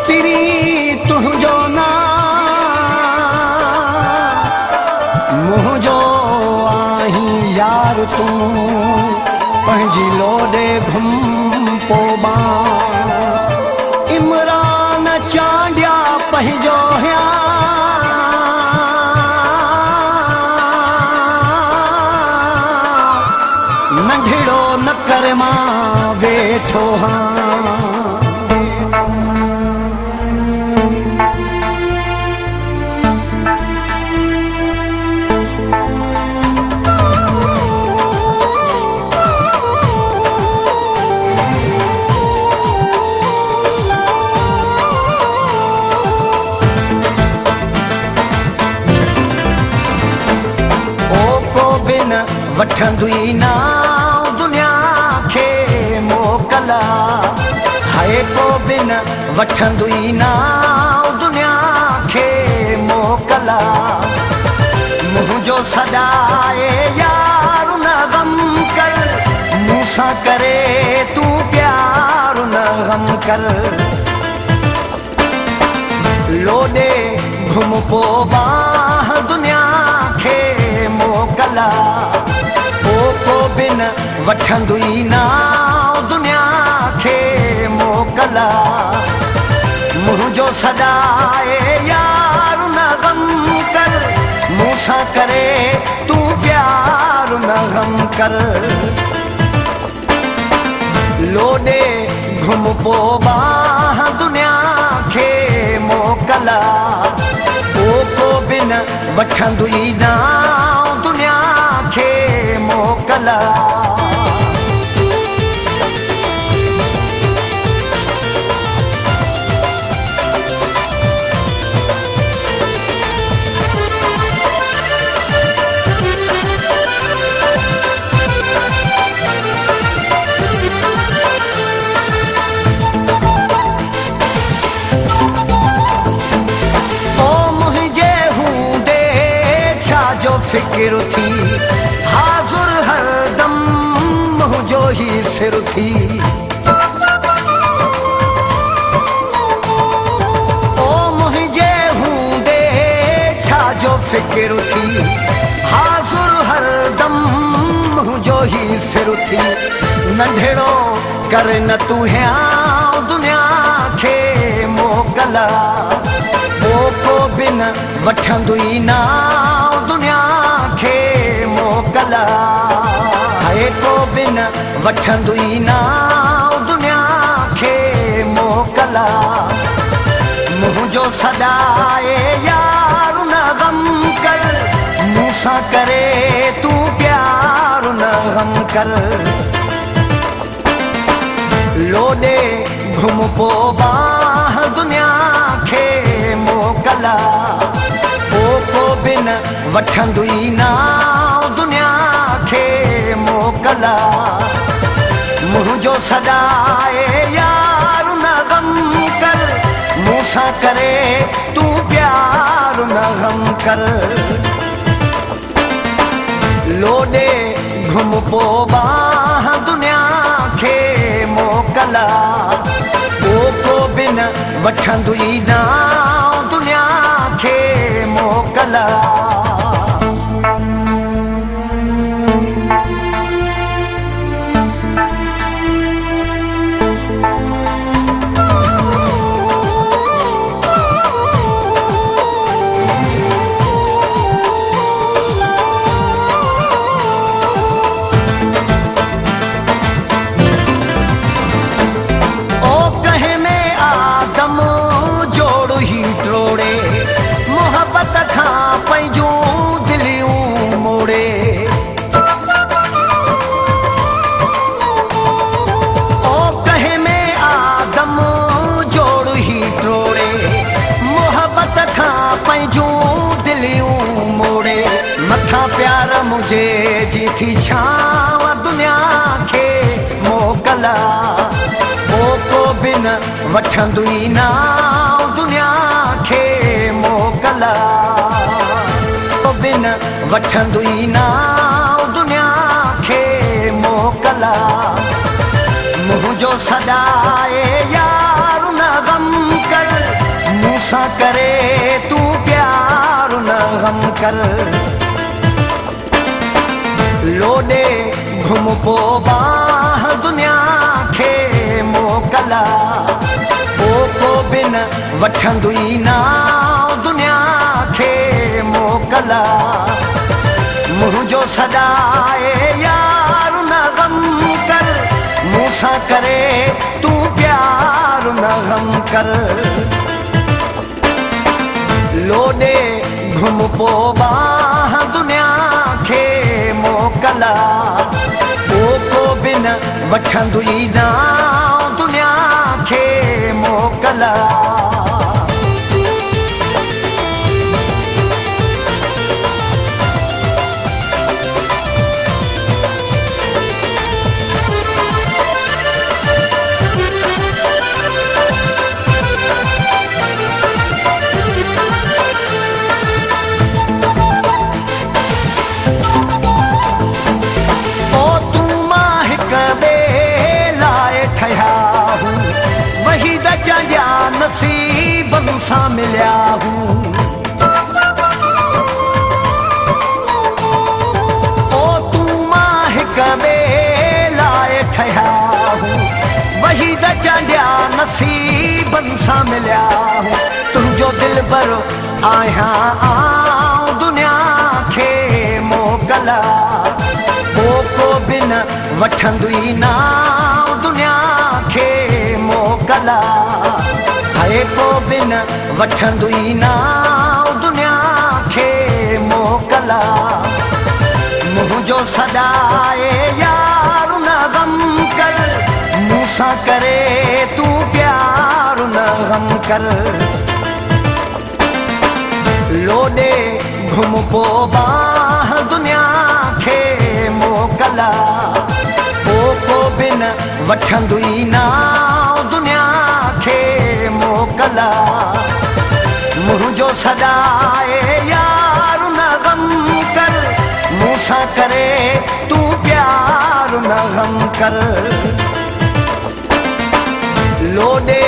पिरी तुझो ना मुझो आही यार तू पंहिंजी लोडे घुम पोबा इमरान चांडिया पंहिंजो हिया नंढड़ो न कर मां वेठो हाँ वठंदुई ना दुनिया खे मोकला हाय को बिन वठंदुई ना दुनिया खे मोकला मुझो सदाए यार न गम कर मूसा करे तू प्यार न गम कर लोडे घुम पो बाह दुनिया खे मोकला बिन वठंदुई ना दुनिया खे मोकला मुझो सदाए यार न गम कर मूसा करे तू प्यार न गम कर लोडे घुम पो बाह दुनिया खे मोकला को बिन वठंदुई ना दुनिया खे मोकला फिक्र थी हाजुर हरदम मुझो ही सिर थी ओ मुझे हूँ दे छा जो फिक्र थी हाजुर हरदम मुझो ही सिर थी नंढड़ो कर न तू है दुनिया खे मोकला को बिन वठंदुई ना दुनिया खे मोकला हाय को बिन वठंदुई ना दुनिया खे मोकला मुझो सदाए यार न गम कर मूसा करे तू प्यार न गम कर लोडे घुम पो बाह दुनिया खे मोकला को बिन वठंदुई ना दुनिया खे मोकला मुझो सदाए यार न गम कर मूसा करे तू प्यार न गम कर लोडे घुम पो बाह दुनिया खे मोकला को बिन वठंदुई ना दुनिया खे मोकला प्यार मुझे जी थी छाव दुनिया खे मोकला को बिन वठंदुई ना दुनिया खे मोकला को बिन वठंदुई ना दुनिया खे मोकला मुझो सदाए यार न गम कर करे तू प्यार न गम कर। लोॾे घुम पो बाह दुनिया खे मोकला, को बिन वठंदुई ना दुनिया खे मोकला। मुंहिंजो सदाए यार न गम कर, मूंसां करे तू प्यार न गम कर। लोॾे घुम पो बाह दुनिया खे मोकला, को बिन वठंदुई ना दुनिया खे मोकला। नसीबन सां मिलिया हूं, ओ तू मां हिक ॿिए लाइ ठहिया हूं। वही त चांडिया नसीबन सां मिलिया हूं। तुंहिंजो दिल भरो आहियां आऊं दुनिया खे मोकला, को बिन वठंदुई ना दुनिया खे मोकला। को बिन वठंदुई ना दुनिया खे मोकला। मुंहिंजो सदाए यार न गम कर, मूंसां करे तू प्यार न गम कर। लोॾे घुम पो बाह दुनिया खे मोकला, को बिन वठंदुई ना दुनिया खे मोकला। मुंहिंजो सदाए यार न गम कर, मूंसां करे तू प्यार न गम कर। लोॾे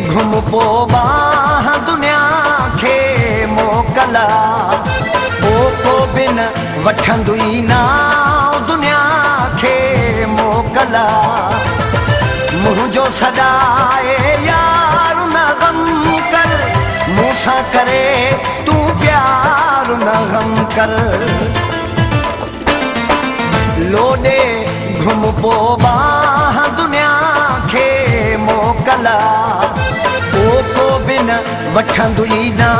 घुम पो बाह दुनिया खे मोकला, को बिन वठंदुई ना दुनिया खे मोकला। मुंहिंजो सदाए यार न गम कर, मूंसां करे तू प्यार न गम कर। लोॾे घुम पो बाह दुनिया खे मोकला, को बिन वठंदुई ना